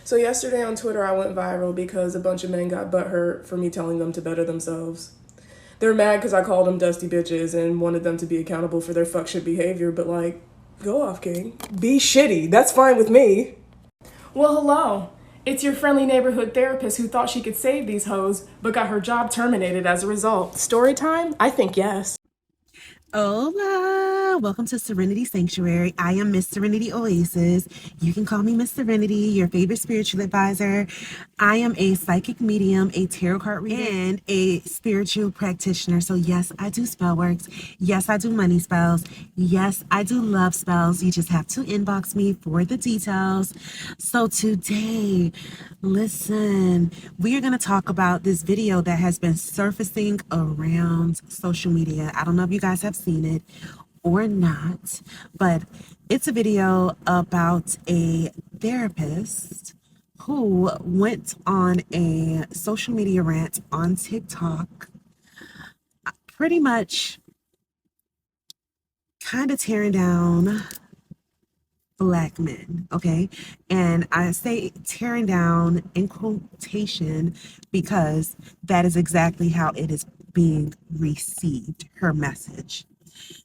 So yesterday on Twitter, I went viral because a bunch of men got butthurt for me telling them to better themselves. They're mad because I called them dusty bitches and wanted them to be accountable for their fuck shit behavior, but like, go off, king. Be shitty. That's fine with me. Well, hello. It's your friendly neighborhood therapist who thought she could save these hoes, but got her job terminated as a result. Story time? I think yes. Hola, welcome to Serenity Sanctuary. I am Miss Serenity Oasis. You can call me Miss Serenity, your favorite spiritual advisor. I am a psychic medium, a tarot card reader, and a spiritual practitioner. So yes, I do spell works. Yes, I do money spells. Yes, I do love spells. You just have to inbox me for the details. So today, listen, we are going to talk about this video that has been surfacing around social media. I don't know if you guys have seen it or not, but it's a video about a therapist who went on a social media rant on TikTok, pretty much kind of tearing down Black men, okay? And I say tearing down in quotation because that is exactly how it is being received, her message.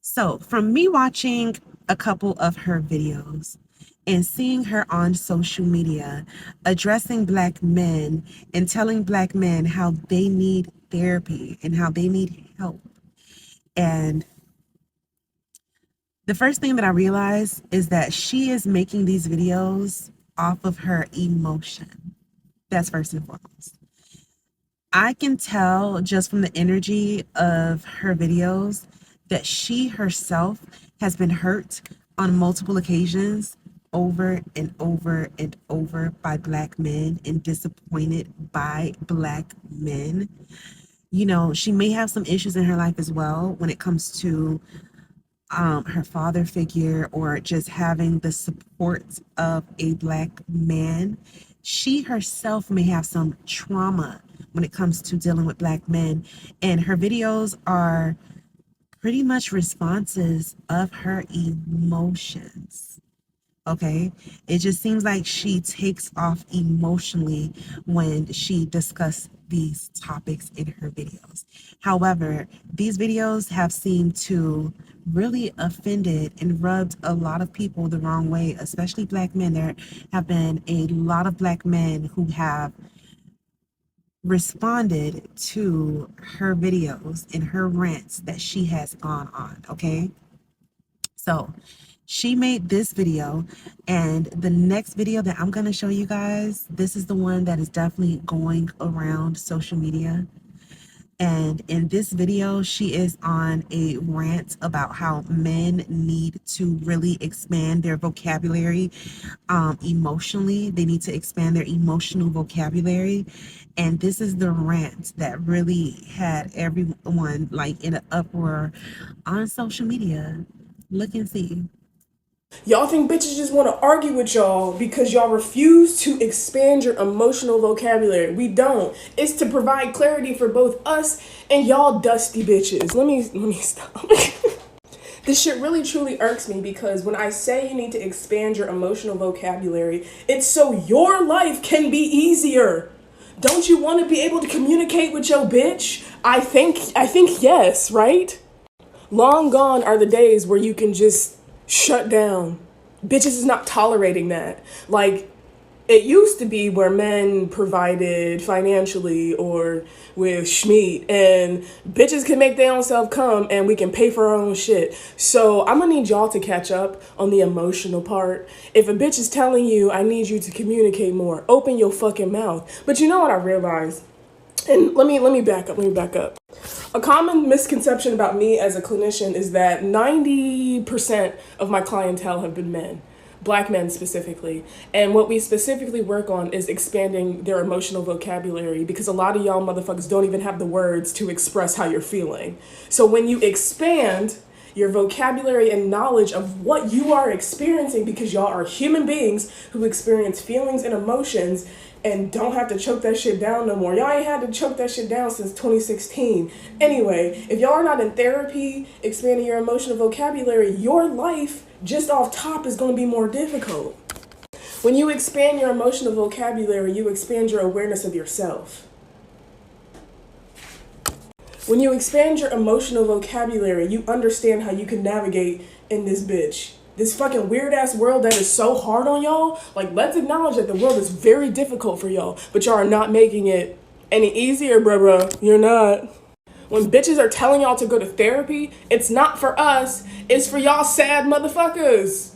So, from me watching a couple of her videos and seeing her on social media addressing Black men and telling Black men how they need therapy and how they need help, and the first thing that I realized is that she is making these videos off of her emotion. That's first and foremost. I can tell just from the energy of her videos that she herself has been hurt on multiple occasions over and over and over by Black men and disappointed by Black men. You know, she may have some issues in her life as well when it comes to her father figure or just having the support of a Black man. She herself may have some trauma when it comes to dealing with Black men, and her videos are pretty much responses of her emotions. Okay, it just seems like she takes off emotionally when she discusses these topics in her videos. However, these videos have seemed to really offended and rubbed a lot of people the wrong way, especially Black men. There have been a lot of Black men who have responded to her videos and her rants that she has gone on. Okay, so she made this video, and the next video that I'm going to show you guys, this is the one that is definitely going around social media. And in this video, she is on a rant about how men need to really expand their vocabulary emotionally. They need to expand their emotional vocabulary. And this is the rant that really had everyone like in an uproar on social media. Look and see. Y'all think bitches just want to argue with y'all because y'all refuse to expand your emotional vocabulary. We don't. It's to provide clarity for both us and y'all dusty bitches. Let me stop. This shit really truly irks me because when I say you need to expand your emotional vocabulary, it's so your life can be easier. Don't you want to be able to communicate with your bitch? I think yes, right? Long gone are the days where you can just shut down. Bitches is not tolerating that. Like, it used to be where men provided financially or with schmeat, and bitches can make their own self come and we can pay for our own shit. So I'm gonna need y'all to catch up on the emotional part. If a bitch is telling you, I need you to communicate more, open your fucking mouth. But you know what I realized? And let me back up. A common misconception about me as a clinician is that 90% of my clientele have been men, Black men specifically. And what we specifically work on is expanding their emotional vocabulary because a lot of y'all motherfuckers don't even have the words to express how you're feeling. So when you expand your vocabulary and knowledge of what you are experiencing, because y'all are human beings who experience feelings and emotions and don't have to choke that shit down no more. Y'all ain't had to choke that shit down since 2016. Anyway, if y'all are not in therapy, expanding your emotional vocabulary, your life just off top is going to be more difficult. When you expand your emotional vocabulary, you expand your awareness of yourself. When you expand your emotional vocabulary, you understand how you can navigate in this bitch. This fucking weird ass world that is so hard on y'all. Like, let's acknowledge that the world is very difficult for y'all, but y'all are not making it any easier, bruh. You're not. When bitches are telling y'all to go to therapy, it's not for us, it's for y'all sad motherfuckers.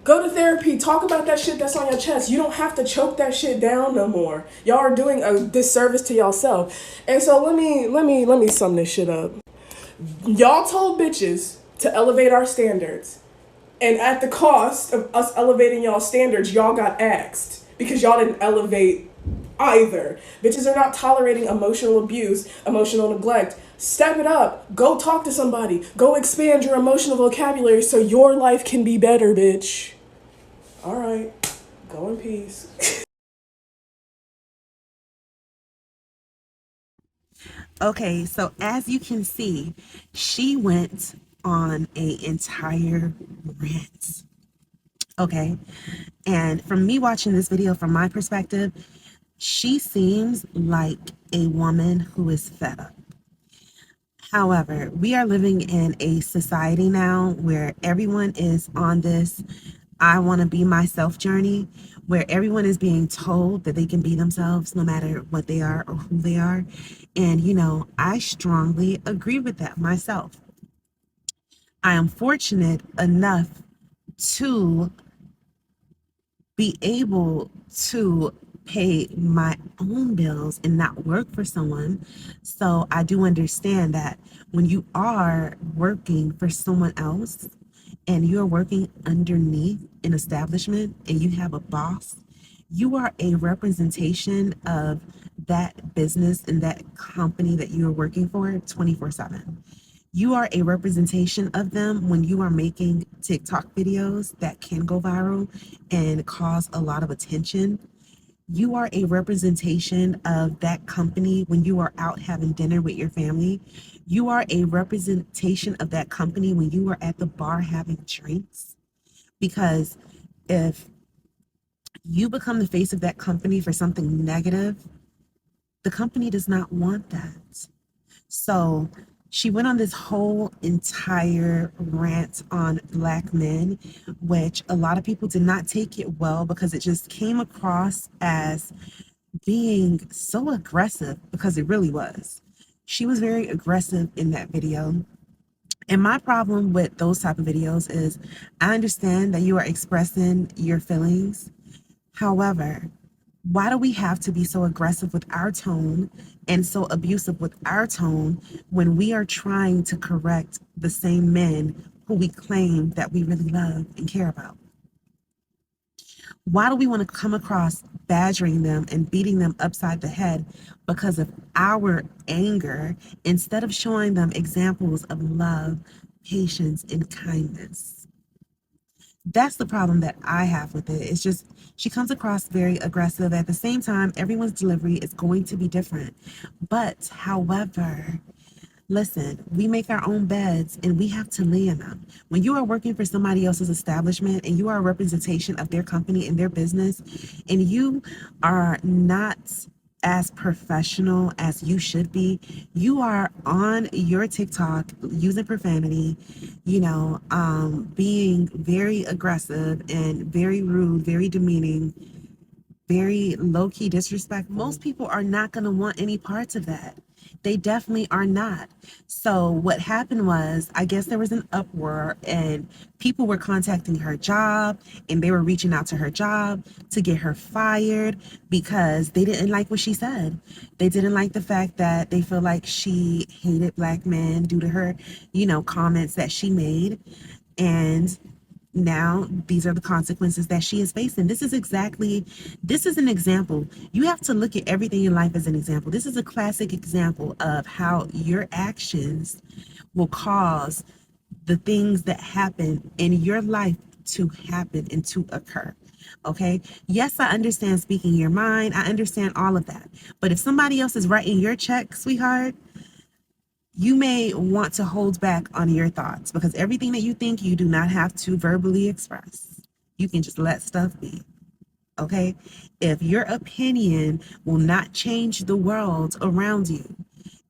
Go to therapy, talk about that shit that's on your chest. You don't have to choke that shit down no more. Y'all are doing a disservice to yourself. And so let me sum this shit up. Y'all told bitches to elevate our standards. And at the cost of us elevating y'all standards, y'all got axed because y'all didn't elevate either. Bitches are not tolerating emotional abuse, emotional neglect. Step it up. Go talk to somebody. Go expand your emotional vocabulary so your life can be better, bitch. All right. Go in peace. Okay, so as you can see, she went on an entire rant. Okay, and from me watching this video, from my perspective, she seems like a woman who is fed up. However, we are living in a society now where everyone is on this I want to be myself journey, where everyone is being told that they can be themselves no matter what they are or who they are. And, I strongly agree with that myself. I am fortunate enough to be able to pay my own bills and not work for someone. So I do understand that when you are working for someone else and you're working underneath an establishment and you have a boss, you are a representation of that business and that company that you are working for 24/7. You are a representation of them when you are making TikTok videos that can go viral and cause a lot of attention. You are a representation of that company when you are out having dinner with your family. You are a representation of that company when you are at the bar having drinks. Because if you become the face of that company for something negative, the company does not want that. So she went on this whole entire rant on Black men, which a lot of people did not take it well because it just came across as being so aggressive, because it really was. She was very aggressive in that video. And my problem with those type of videos is I understand that you are expressing your feelings. However, why do we have to be so aggressive with our tone and so abusive with our tone when we are trying to correct the same men who we claim that we really love and care about? Why do we want to come across badgering them and beating them upside the head because of our anger instead of showing them examples of love, patience, and kindness? That's the problem that I have with it. It's just she comes across very aggressive. At the same time, everyone's delivery is going to be different. But however, listen, we make our own beds and we have to lay in them. When you are working for somebody else's establishment and you are a representation of their company and their business, and you are not as professional as you should be, you are on your TikTok using profanity, being very aggressive and very rude, very demeaning, very low-key disrespectful. Most people are not going to want any parts of that. They definitely are not. So what happened was, I guess there was an uproar and people were contacting her job and they were reaching out to her job to get her fired because they didn't like what she said. They didn't like the fact that they feel like she hated Black men due to her, comments that she made. And now these are the consequences that she is facing. This is an example. You have to look at everything in life as an example. This is a classic example of how your actions will cause the things that happen in your life to happen and to occur. Okay. Yes, I understand speaking your mind. I understand all of that. But if somebody else is writing your check, sweetheart, you may want to hold back on your thoughts, because everything that you think, you do not have to verbally express. You can just let stuff be. okay? If your opinion will not change the world around you,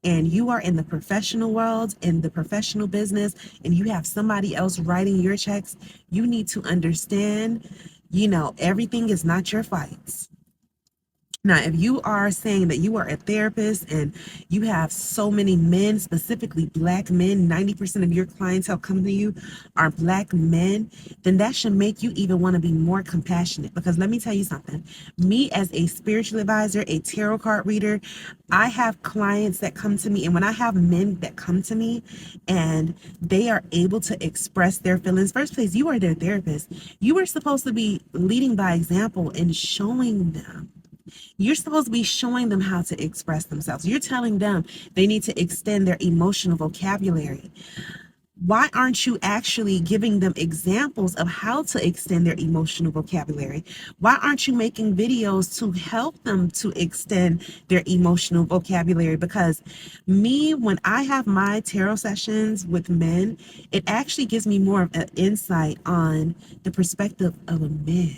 and you are in the professional world, in the professional business, and you have somebody else writing your checks, you need to understand, everything is not your fights. Now, if you are saying that you are a therapist and you have so many men, specifically black men, 90% of your clientele coming to you are black men, then that should make you even want to be more compassionate. Because let me tell you something, me as a spiritual advisor, a tarot card reader, I have clients that come to me, and when I have men that come to me and they are able to express their feelings, first place, you are their therapist. You are supposed to be leading by example and showing them. You're supposed to be showing them how to express themselves. You're telling them they need to extend their emotional vocabulary. Why aren't you actually giving them examples of how to extend their emotional vocabulary? Why aren't you making videos to help them to extend their emotional vocabulary? Because me, when I have my tarot sessions with men, it actually gives me more of an insight on the perspective of a man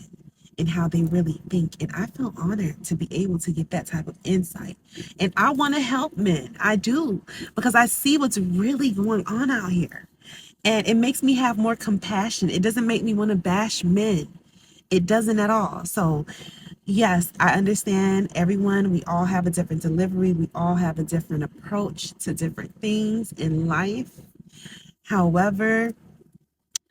and how they really think. And I feel honored to be able to get that type of insight. And I want to help men. I do, because I see what's really going on out here. And it makes me have more compassion. It doesn't make me want to bash men. It doesn't at all. So, yes, I understand everyone. We all have a different delivery. We all have a different approach to different things in life. However,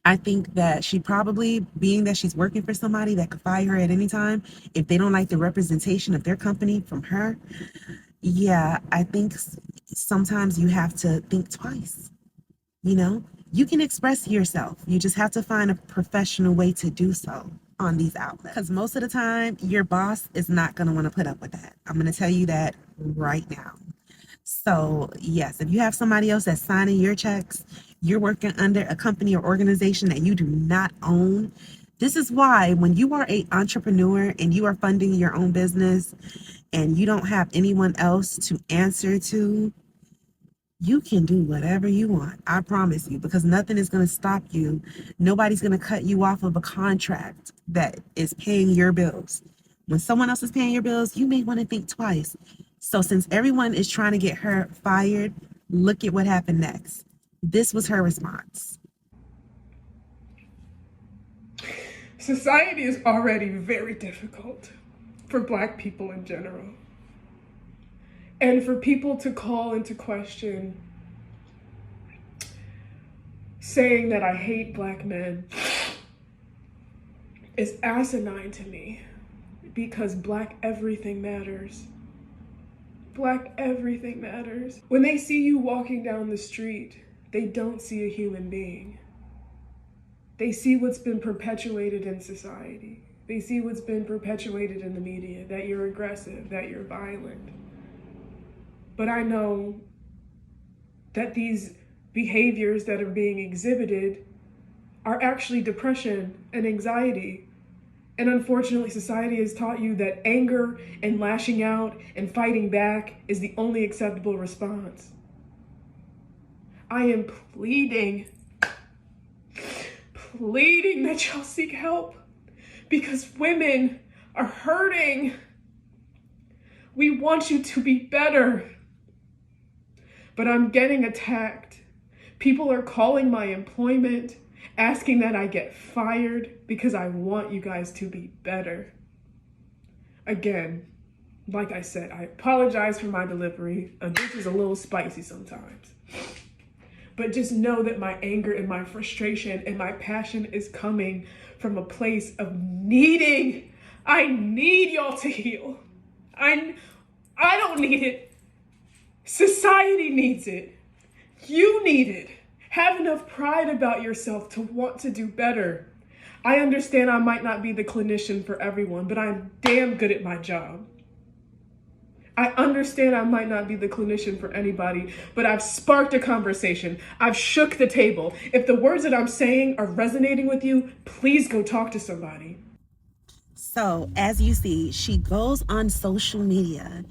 I think that she probably, being that she's working for somebody that could fire her at any time, if they don't like the representation of their company from her, yeah, I think sometimes you have to think twice. You can express yourself. You just have to find a professional way to do so on these outlets. Because most of the time, your boss is not going to want to put up with that. I'm going to tell you that right now. So, yes, if you have somebody else that's signing your checks, you're working under a company or organization that you do not own. This is why when you are an entrepreneur and you are funding your own business and you don't have anyone else to answer to, you can do whatever you want. I promise you, because nothing is going to stop you. Nobody's going to cut you off of a contract that is paying your bills. When someone else is paying your bills, you may want to think twice. So since everyone is trying to get her fired, look at what happened next. This was her response. Society is already very difficult for Black people in general. And for people to call into question saying that I hate Black men is asinine to me, because Black everything matters. Black everything matters. When they see you walking down the street, they don't see a human being. They see what's been perpetuated in society. They see what's been perpetuated in the media, that you're aggressive, that you're violent. But I know that these behaviors that are being exhibited are actually depression and anxiety. And unfortunately, society has taught you that anger and lashing out and fighting back is the only acceptable response. I am pleading that y'all seek help, because women are hurting. We want you to be better. But I'm getting attacked. People are calling my employment, asking that I get fired because I want you guys to be better. Again, like I said, I apologize for my delivery. This is a little spicy sometimes. But just know that my anger and my frustration and my passion is coming from a place of needing. I need y'all to heal. I don't need it. Society needs it. You need it. Have enough pride about yourself to want to do better. I understand I might not be the clinician for everyone, but I'm damn good at my job. I understand I might not be the clinician for anybody, but I've sparked a conversation. I've shook the table. If the words that I'm saying are resonating with you, please go talk to somebody. So, as you see, she goes on social media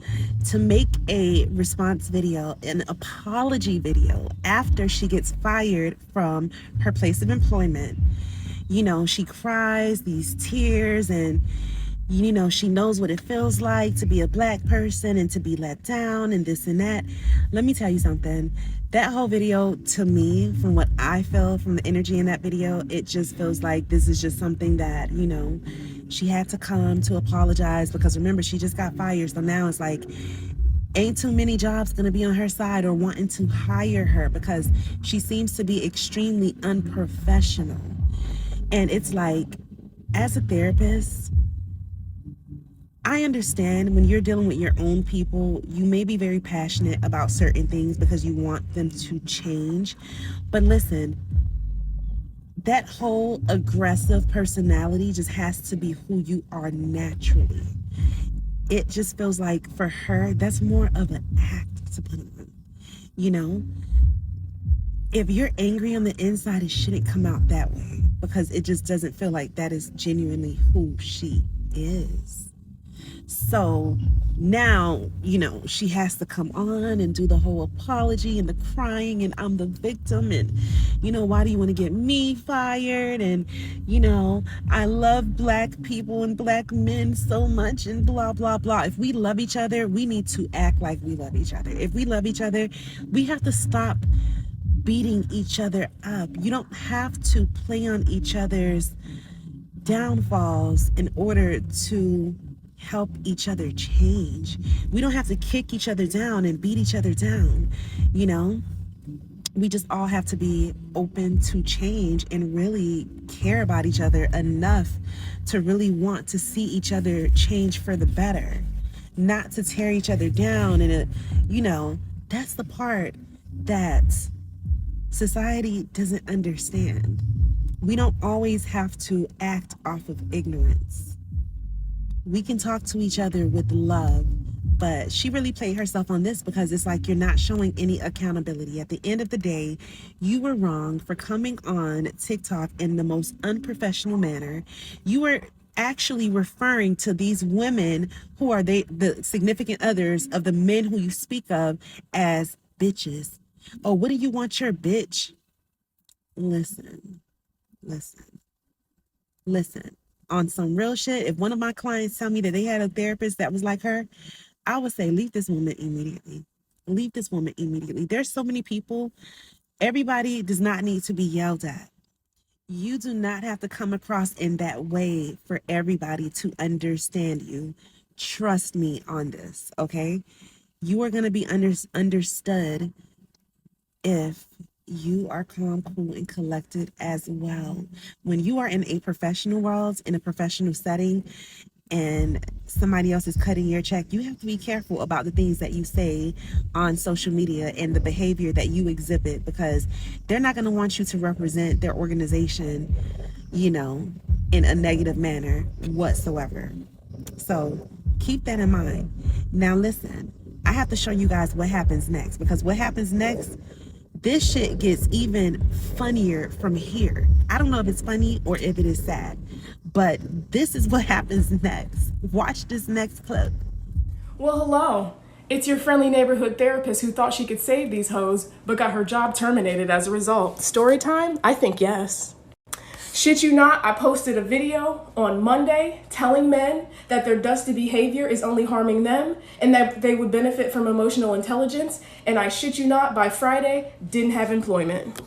to make a response video, an apology video, after she gets fired from her place of employment. She cries these tears and, you know, she knows what it feels like to be a black person and to be let down and this and that. Let me tell you something. That whole video, to me, from what I feel from the energy in that video, it just feels like this is just something that, you know, she had to come to apologize, because remember, she just got fired. So now it's like, ain't too many jobs gonna be on her side or wanting to hire her, because she seems to be extremely unprofessional. And it's like, as a therapist, I understand when you're dealing with your own people, you may be very passionate about certain things because you want them to change. But listen, that whole aggressive personality just has to be who you are naturally. It just feels like for her, that's more of an act to put on. You know, if you're angry on the inside, it shouldn't come out that way, because it just doesn't feel like that is genuinely who she is. So now, you know, she has to come on and do the whole apology and the crying and I'm the victim and, you know, why do you want to get me fired? And, you know, I love black people and black men so much and blah, blah, blah. If we love each other, we need to act like we love each other. If we love each other, we have to stop beating each other up. You don't have to play on each other's downfalls in order to help each other change. We don't have to kick each other down and beat each other down. You know, we just all have to be open to change and really care about each other enough to really want to see each other change for the better, not to tear each other down. And you know, that's the part that society doesn't understand. We don't always have to act off of ignorance. We can talk to each other with love, but she really played herself on this because it's like you're not showing any accountability. At the end of the day, you were wrong for coming on TikTok in the most unprofessional manner. You were actually referring to these women who are the significant others of the men who you speak of as bitches. Oh, what do you want your bitch? Listen. On some real shit, if one of my clients tell me that they had a therapist that was like her, I would say, leave this woman immediately. Leave this woman immediately. There's so many people. Everybody does not need to be yelled at. You do not have to come across in that way for everybody to understand you. Trust me on this, okay? You are going to be understood if you are calm, cool, and collected as well. When you are in a professional world, in a professional setting, and somebody else is cutting your check, you have to be careful about the things that you say on social media and the behavior that you exhibit, because they're not going to want you to represent their organization, you know, in a negative manner whatsoever. So keep that in mind. Now listen, I have to show you guys what happens next, because what happens next, this shit gets even funnier from here. I don't know if it's funny or if it is sad, but this is what happens next. Watch this next clip. Well, hello. It's your friendly neighborhood therapist who thought she could save these hoes, but got her job terminated as a result. Story time? I think yes. Shit you not, I posted a video on Monday telling men that their dusty behavior is only harming them and that they would benefit from emotional intelligence, and I shit you not, by Friday, didn't have employment.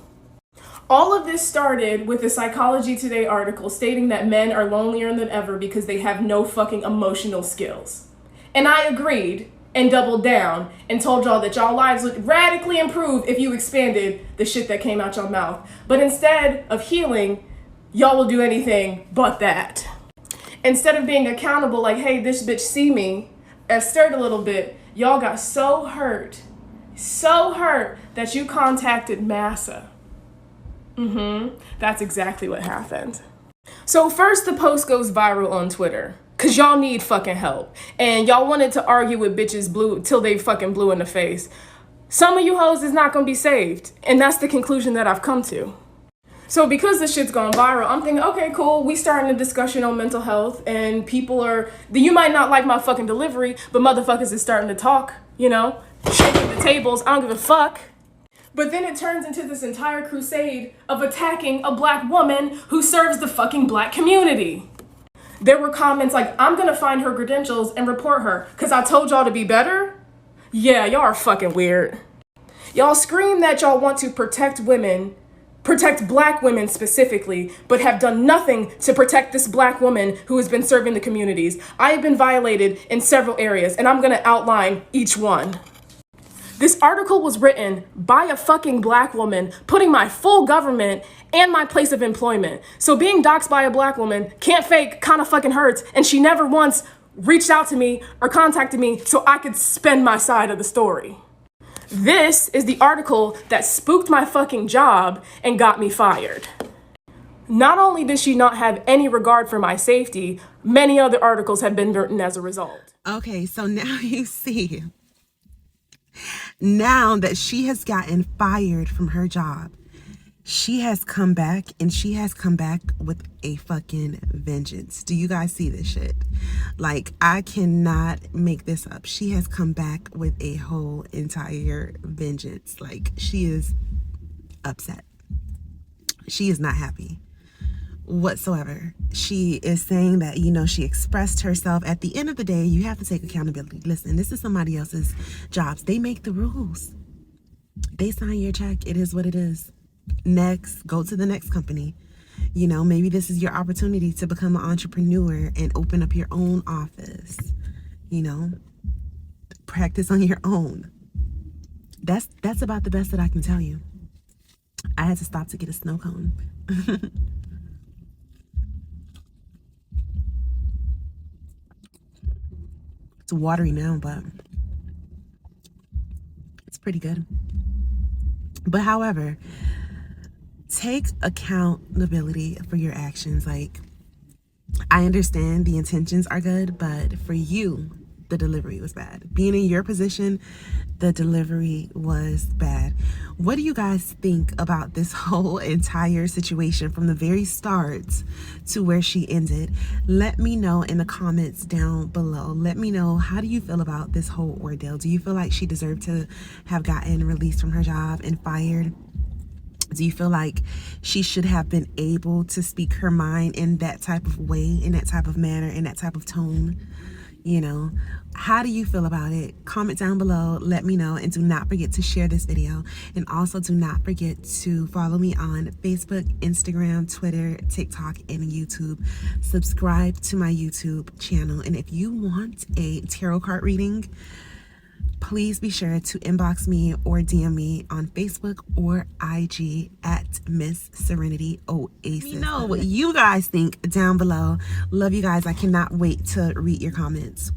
All of this started with a Psychology Today article stating that men are lonelier than ever because they have no fucking emotional skills. And I agreed and doubled down and told y'all that y'all lives would radically improve if you expanded the shit that came out your mouth. But instead of healing, y'all will do anything but that. Instead of being accountable, like, hey, this bitch see me, and stirred a little bit, y'all got so hurt that you contacted massa. That's exactly what happened. So first, the post goes viral on Twitter, cause y'all need fucking help, and y'all wanted to argue with bitches blue till they fucking blue in the face. Some of you hoes is not gonna be saved, and that's the conclusion that I've come to. So because this shit's gone viral, I'm thinking, okay, cool, we starting a discussion on mental health, and you might not like my fucking delivery, but motherfuckers is starting to talk, you know, shaking the tables, I don't give a fuck. But then it turns into this entire crusade of attacking a black woman who serves the fucking black community. There were comments like, I'm gonna find her credentials and report her because I told y'all to be better. Yeah, y'all are fucking weird. Y'all scream that y'all want to protect women, protect black women specifically, but have done nothing to protect this black woman who has been serving the communities. I have been violated in several areas, and I'm gonna outline each one. This article was written by a fucking black woman, putting my full government and my place of employment. So being doxxed by a black woman can't fake, kinda fucking hurts, and she never once reached out to me or contacted me so I could spend my side of the story. This is the article that spooked my fucking job and got me fired. Not only did she not have any regard for my safety, many other articles have been written as a result. Okay, so now you see, now that she has gotten fired from her job, she has come back, and she has come back with a fucking vengeance. Do you guys see this shit? Like, I cannot make this up. She has come back with a whole entire vengeance. Like, she is upset. She is not happy whatsoever. She is saying that, you know, she expressed herself. At the end of the day, you have to take accountability. Listen, this is somebody else's jobs. They make the rules. They sign your check. It is what it is. Next, go to the next company. You know, maybe this is your opportunity to become an entrepreneur and open up your own office. You know, practice on your own. That's about the best that I can tell you. I had to stop to get a snow cone. It's watery now, but it's pretty good. But however, take accountability for your actions. Like, I understand the intentions are good, but for you, the delivery was bad. Being in your position, the delivery was bad. What do you guys think about this whole entire situation from the very start to where she ended? Let me know in the comments down below. Let me know, how do you feel about this whole ordeal? Do you feel like she deserved to have gotten released from her job and fired? Do you feel like she should have been able to speak her mind in that type of way, in that type of manner, in that type of tone? You know, how do you feel about it? Comment down below, let me know, and do not forget to share this video. And also do not forget to follow me on Facebook, Instagram, Twitter, TikTok, and YouTube. Subscribe to my YouTube channel. And if you want a tarot card reading, please be sure to inbox me or DM me on Facebook or IG at Miss Serenity Oasis. Let me know what you guys think down below. Love you guys. I cannot wait to read your comments.